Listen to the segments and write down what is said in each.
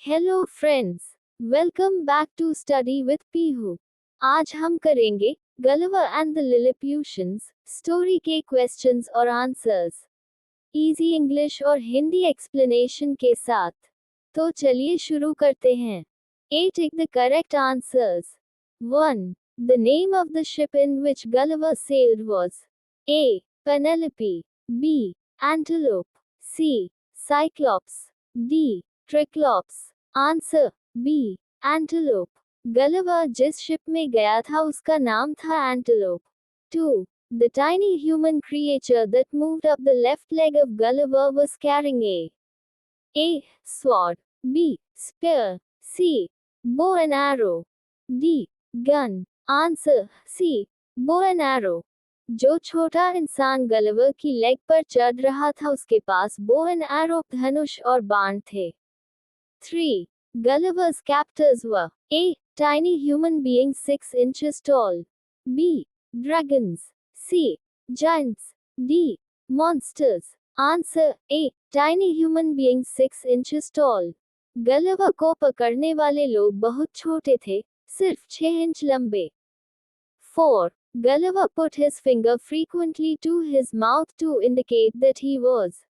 Hello friends, welcome back to study with Pihu. आज हम करेंगे Gulliver and the Lilliputians story के क्वेश्चंस और आंसर्स, इजी इंग्लिश और हिंदी एक्सप्लेनेशन के साथ। तो चलिए शुरू करते हैं। A take the correct answers. 1. The name of the ship in which Gulliver sailed was a. Penelope, b. Antelope, c. Cyclops, d. Triclops. Answer b. Antelope. Gulliver जिस ship में गया था उसका नाम था Antelope. 2. The tiny human creature that moved up the left leg of Gulliver was carrying A. Sword, B. Spear, C. Bow and arrow, D. Gun. Answer C. Bow and arrow. जो छोटा इंसान Gulliver की leg पर चढ़ रहा था उसके पास bow and arrow धनुष और बाण थे। 3. Gulliver's captors were A. Tiny human beings 6 inches tall, B. Dragons, C. Giants, D. Monsters. Answer A. Tiny human beings 6 inches tall. Gulliver को पकड़ने वाले लोग बहुत छोटे थे, सिर्फ 6 इंच लंबे। 4. Gulliver put his finger frequently to his mouth to indicate that he was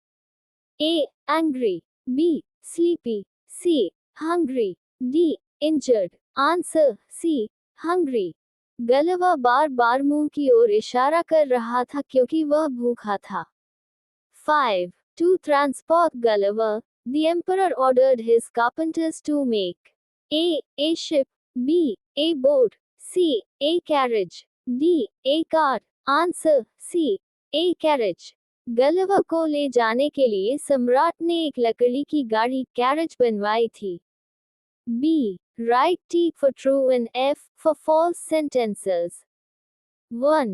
A. Angry, B. Sleepy, C. Hungry, D. Injured. Answer C. Hungry. Gulliver बार बार मुंह की ओर इशारा कर रहा था क्योंकि वह भूखा था। 5. To transport Gulliver, the emperor ordered his carpenters to make A ship, B. A boat, C. A carriage, D. A cart. Answer C. A carriage. Gulliver को ले जाने के लिए सम्राट ने एक लकड़ी की गाड़ी कैरेज बनवाई थी। B. Write T for true and F for false sentences. 1.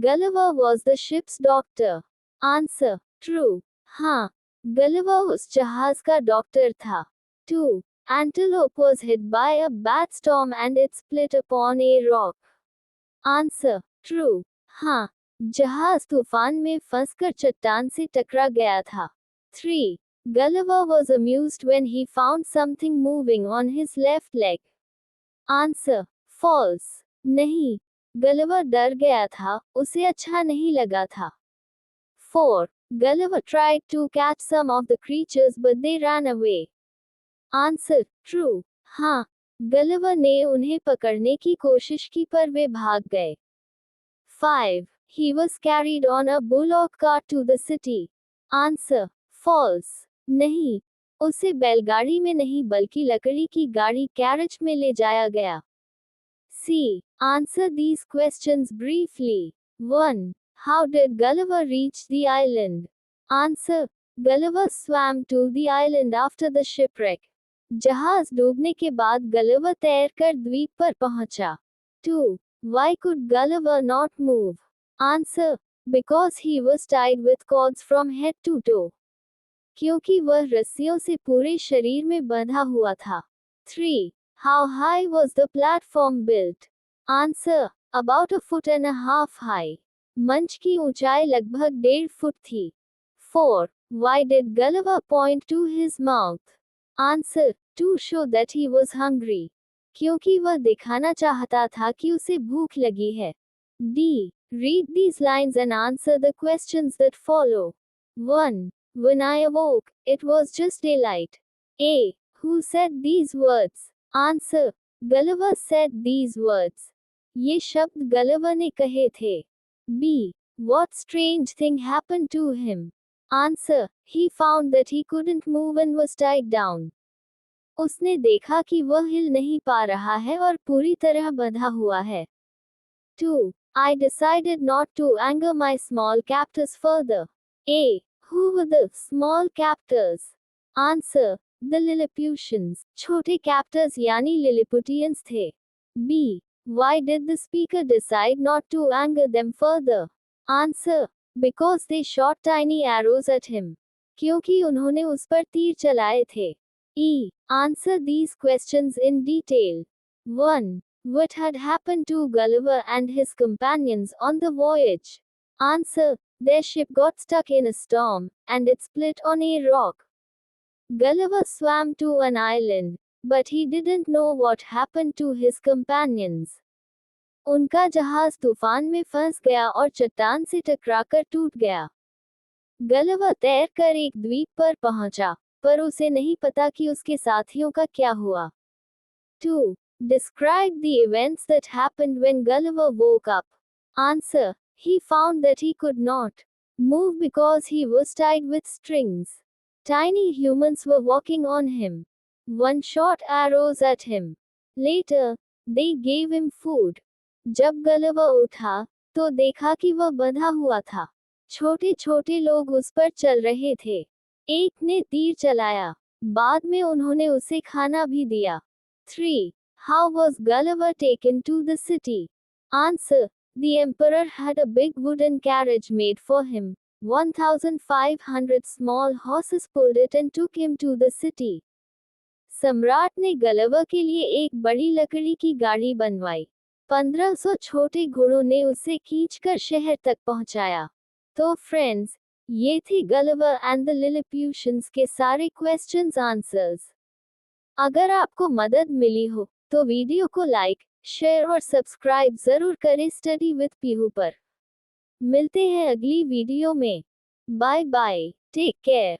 Gulliver was the ship's doctor. Answer true. हाँ, गलिवर उस जहाज का डॉक्टर था। 2. Antelope was hit by a bad storm and it split upon a rock. Answer true. हाँ, जहाज तूफान में फंसकर चट्टान से टकरा गया था। 3. Gulliver was amused when he found something moving on his left leg. Answer false. नहीं, गलिवर डर गया था, उसे अच्छा नहीं लगा था। 4. Gulliver tried to catch some of the creatures but they ran away. Answer true. हाँ, गलिवर ने उन्हें पकड़ने की कोशिश की पर वे भाग गए। 5. He was carried on a bullock cart to the city. Answer false. नहीं, उसे बैलगाड़ी में नहीं बल्कि लकड़ी की गाड़ी कैरेज में ले जाया गया। C. Answer these questions briefly. 1. How did Gulliver reach the island? Answer. Gulliver swam to the island after the shipwreck. जहाज डूबने के बाद गलिवर तैरकर द्वीप पर पहुंचा। 2. Why could Gulliver not move? Answer. Because he was tied with cords from head to toe. क्योंकि वह रस्सियों से पूरे शरीर में बंधा हुआ था। 3. How high was the platform built? Answer. About a foot and a half high. मंच की ऊंचाई लगभग 1.5 फुट थी। 4. Why did Gulliver point to his mouth? Answer. To show that he was hungry. क्योंकि वह दिखाना चाहता था कि उसे भूख लगी है। D. Read these lines and answer the questions that follow. 1. When I awoke, it was just daylight. A. Who said these words? Answer. Gulliver said these words. ये शब्द गलिवर ने कहे थे। B. What strange thing happened to him? Answer. He found that he couldn't move and was tied down. उसने देखा कि वह हिल नहीं पा रहा है और पूरी तरह बंधा हुआ है। 2. I decided not to anger my small captors further. A. Who were the small captors? Answer. The Lilliputians. छोटे captors यानी Lilliputians थे। B. Why did the speaker decide not to anger them further? Answer. Because they shot tiny arrows at him. क्योंकि उन्होंने उस पर तीर चलाए थे। E. Answer these questions in detail. 1. What had happened to Gulliver and his companions on the voyage? Answer. Their ship got stuck in a storm, and it split on a rock. Gulliver swam to an island, But he didn't know what happened to his companions. उनका जहाज तूफान में फंस गया और चट्टान से टकराकर टूट गया। गलवा तैरकर एक द्वीप पर पहुंचा, पर उसे नहीं पता कि उसके साथियों का क्या हुआ। 2. Describe the events that happened when Gulliver woke up. Answer. He found that he could not move because he was tied with strings. Tiny humans were walking on him. One shot arrows at him. Later, they gave him food. जब गलवा उठा, तो देखा कि वह बंधा हुआ था। छोटे छोटे लोग उस पर चल रहे थे। एक ने तीर चलाया। बाद में उन्होंने उसे खाना भी दिया। 3. How was Gulliver taken to the city? Answer. The emperor had a big wooden carriage made for him. 1,500 small horses pulled it and took him to the city. सम्राट ने गलवा के लिए एक बड़ी लकड़ी की गाड़ी बनवाई। 1500 छोटे घोड़ों ने उसे खींचकर शहर तक पहुंचाया। तो फ्रेंड्स, ये थी गलिवर एंड द लिलिपुशंस के सारे क्वेश्चंस आंसर्स। अगर आपको मदद मिली हो तो वीडियो को लाइक, शेयर और सब्सक्राइब जरूर करें स्टडी विद पीहू पर। मिलते हैं अगली वीडियो में। Bye bye, take care.